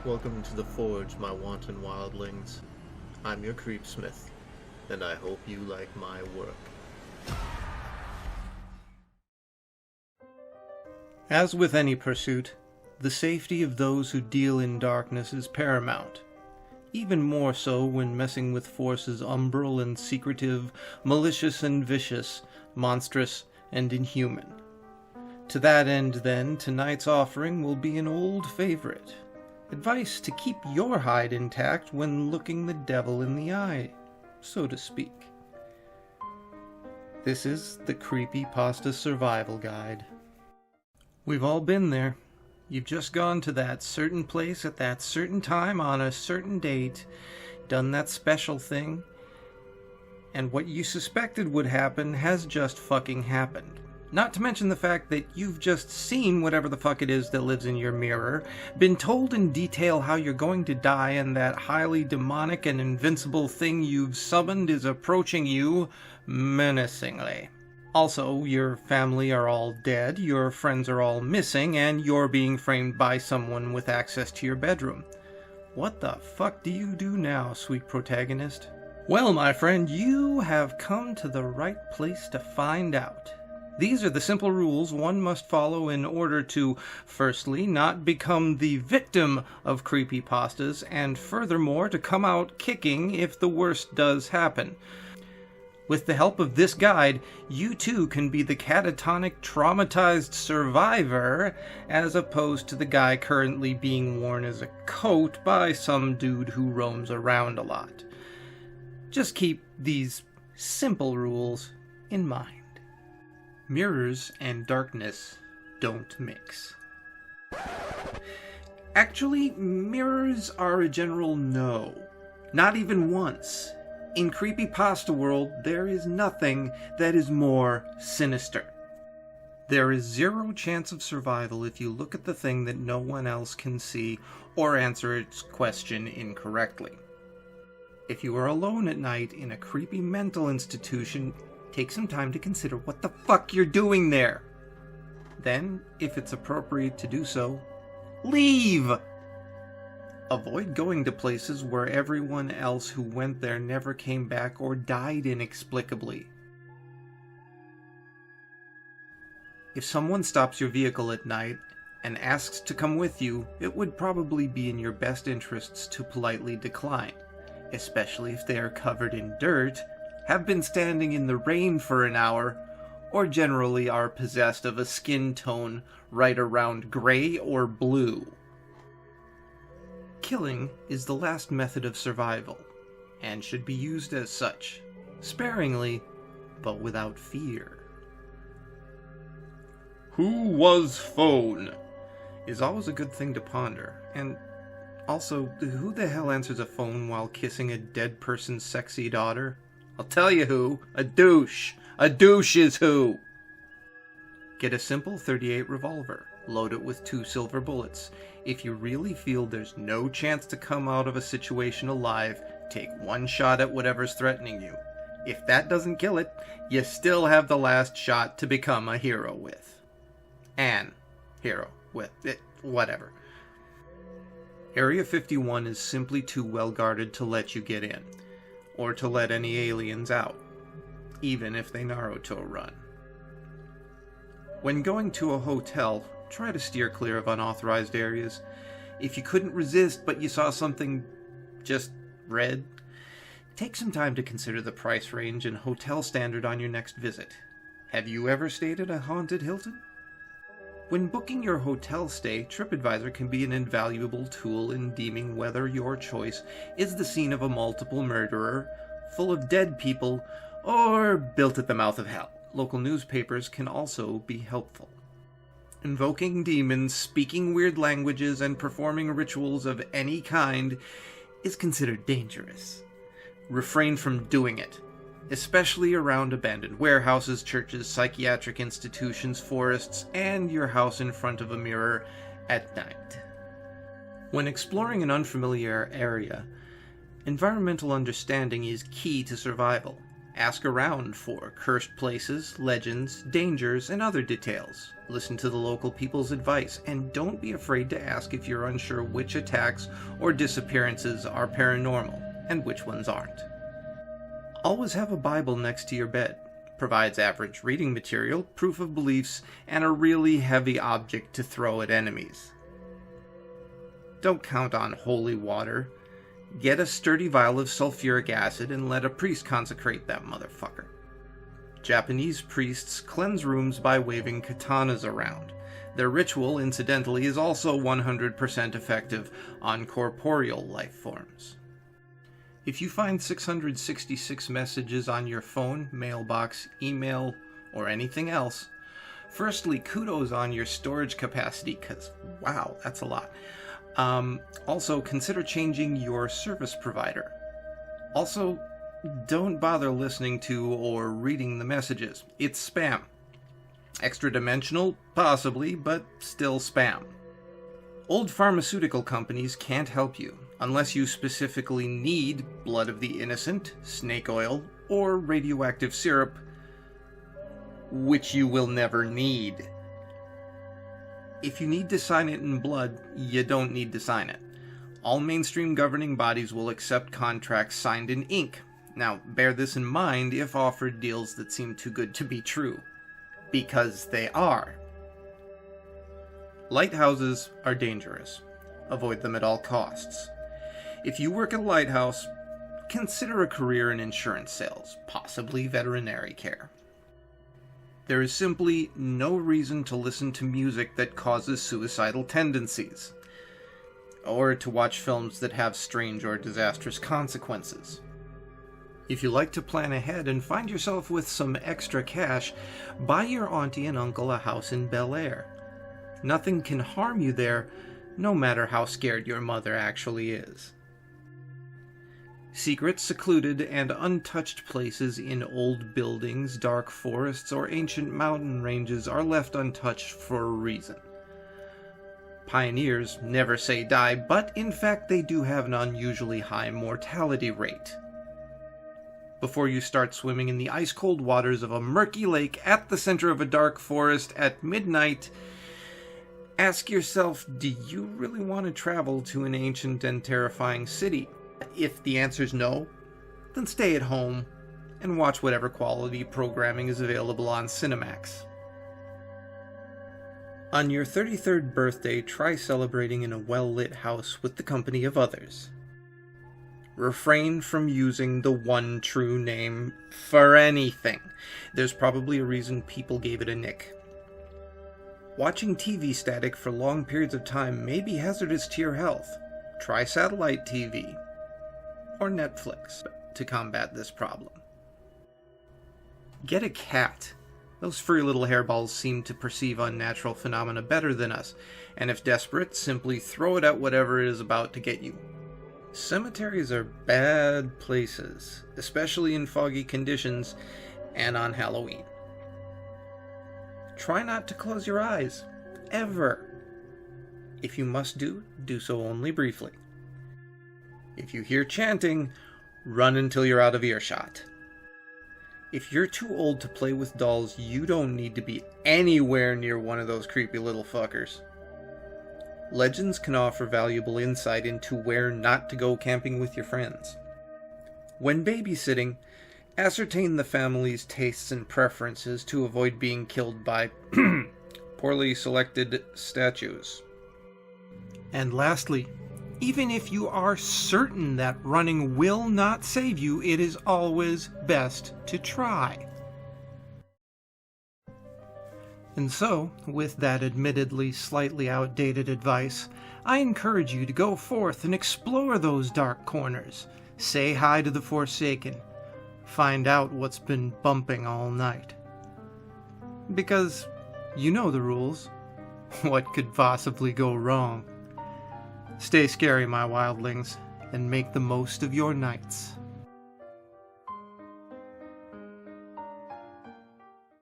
Welcome to the Forge, my wanton wildlings. I'm your creepsmith, and I hope you like my work. As with any pursuit, the safety of those who deal in darkness is paramount. Even more so when messing with forces umbral and secretive, malicious and vicious, monstrous and inhuman. To that end, then, tonight's offering will be an old favorite. Advice to keep your hide intact when looking the devil in the eye, so to speak. This is the Creepypasta Survival Guide. We've all been there. You've just gone to that certain place at that certain time on a certain date, done that special thing, and what you suspected would happen has just fucking happened. Not to mention the fact that you've just seen whatever the fuck it is that lives in your mirror, been told in detail how you're going to die, and that highly demonic and invincible thing you've summoned is approaching you menacingly. Also, your family are all dead, your friends are all missing, and you're being framed by someone with access to your bedroom. What the fuck do you do now, sweet protagonist? Well, my friend, you have come to the right place to find out. These are the simple rules one must follow in order to, firstly, not become the victim of creepypastas, and furthermore, to come out kicking if the worst does happen. With the help of this guide, you too can be the catatonic, traumatized survivor, as opposed to the guy currently being worn as a coat by some dude who roams around a lot. Just keep these simple rules in mind. Mirrors and darkness don't mix. Actually, mirrors are a general no. Not even once. In Creepypasta world, there is nothing that is more sinister. There is zero chance of survival if you look at the thing that no one else can see or answer its question incorrectly. If you are alone at night in a creepy mental institution, take some time to consider what the fuck you're doing there. Then, if it's appropriate to do so, leave! Avoid going to places where everyone else who went there never came back or died inexplicably. If someone stops your vehicle at night and asks to come with you, it would probably be in your best interests to politely decline, especially if they are covered in dirt, have been standing in the rain for an hour, or generally are possessed of a skin tone right around gray or blue. Killing is the last method of survival, and should be used as such, sparingly, but without fear. Who was phone? Is always a good thing to ponder, and also, who the hell answers a phone while kissing a dead person's sexy daughter? I'll tell you who. A douche. A douche is who. Get a simple .38 revolver. Load it with 2 silver bullets. If you really feel there's no chance to come out of a situation alive, take one shot at whatever's threatening you. If that doesn't kill it, you still have the last shot to become a hero with. An hero with it, whatever. Area 51 is simply too well guarded to let you get in, or to let any aliens out, even if they Naruto run. When going to a hotel, try to steer clear of unauthorized areas. If you couldn't resist but you saw something just red, take some time to consider the price range and hotel standard on your next visit. Have you ever stayed at a haunted Hilton? When booking your hotel stay, TripAdvisor can be an invaluable tool in deeming whether your choice is the scene of a multiple murderer, full of dead people, or built at the mouth of hell. Local newspapers can also be helpful. Invoking demons, speaking weird languages, and performing rituals of any kind is considered dangerous. Refrain from doing it, especially around abandoned warehouses, churches, psychiatric institutions, forests, and your house in front of a mirror at night. When exploring an unfamiliar area, environmental understanding is key to survival, Ask around for cursed places, legends, dangers, and other details. Listen to the local people's advice, and don't be afraid to ask if you're unsure which attacks or disappearances are paranormal and which ones aren't. Always have a Bible next to your bed. Provides average reading material, proof of beliefs, and a really heavy object to throw at enemies. Don't count on holy water. Get a sturdy vial of sulfuric acid and let a priest consecrate that motherfucker. Japanese priests cleanse rooms by waving katanas around. Their ritual, incidentally, is also 100% effective on corporeal life forms. If you find 666 messages on your phone, mailbox, email, or anything else, firstly, kudos on your storage capacity, because wow, that's a lot. Also, consider changing your service provider. Also, don't bother listening to or reading the messages. It's spam. Extra dimensional? Possibly, but still spam. Old pharmaceutical companies can't help you unless you specifically need blood of the innocent, snake oil, or radioactive syrup, which you will never need. If you need to sign it in blood, you don't need to sign it. All mainstream governing bodies will accept contracts signed in ink. Now, bear this in mind if offered deals that seem too good to be true. Because they are. Lighthouses are dangerous. Avoid them at all costs. If you work at a lighthouse, consider a career in insurance sales, possibly veterinary care. There is simply no reason to listen to music that causes suicidal tendencies, or to watch films that have strange or disastrous consequences. If you like to plan ahead and find yourself with some extra cash, buy your auntie and uncle a house in Bel Air. Nothing can harm you there, no matter how scared your mother actually is. Secret, secluded, and untouched places in old buildings, dark forests, or ancient mountain ranges are left untouched for a reason. Pioneers never say die, but in fact they do have an unusually high mortality rate. Before you start swimming in the ice-cold waters of a murky lake at the center of a dark forest at midnight, ask yourself, do you really want to travel to an ancient and terrifying city? If the answer's no, then stay at home and watch whatever quality programming is available on Cinemax. On your 33rd birthday, try celebrating in a well-lit house with the company of others. Refrain from using the one true name for anything. There's probably a reason people gave it a nick. Watching TV static for long periods of time may be hazardous to your health. Try satellite TV or Netflix to combat this problem. Get a cat. Those furry little hairballs seem to perceive unnatural phenomena better than us, and if desperate, simply throw it at whatever it is about to get you. Cemeteries are bad places, especially in foggy conditions and on Halloween. Try not to close your eyes, ever. If you must do so only briefly. If you hear chanting, run until you're out of earshot. If you're too old to play with dolls, you don't need to be anywhere near one of those creepy little fuckers. Legends can offer valuable insight into where not to go camping with your friends. When babysitting, ascertain the family's tastes and preferences to avoid being killed by poorly selected statues. And lastly, even if you are certain that running will not save you, it is always best to try. And so, with that admittedly slightly outdated advice, I encourage you to go forth and explore those dark corners. Say hi to the Forsaken. Find out what's been bumping all night. Because you know the rules. What could possibly go wrong? Stay scary, my wildlings, and make the most of your nights.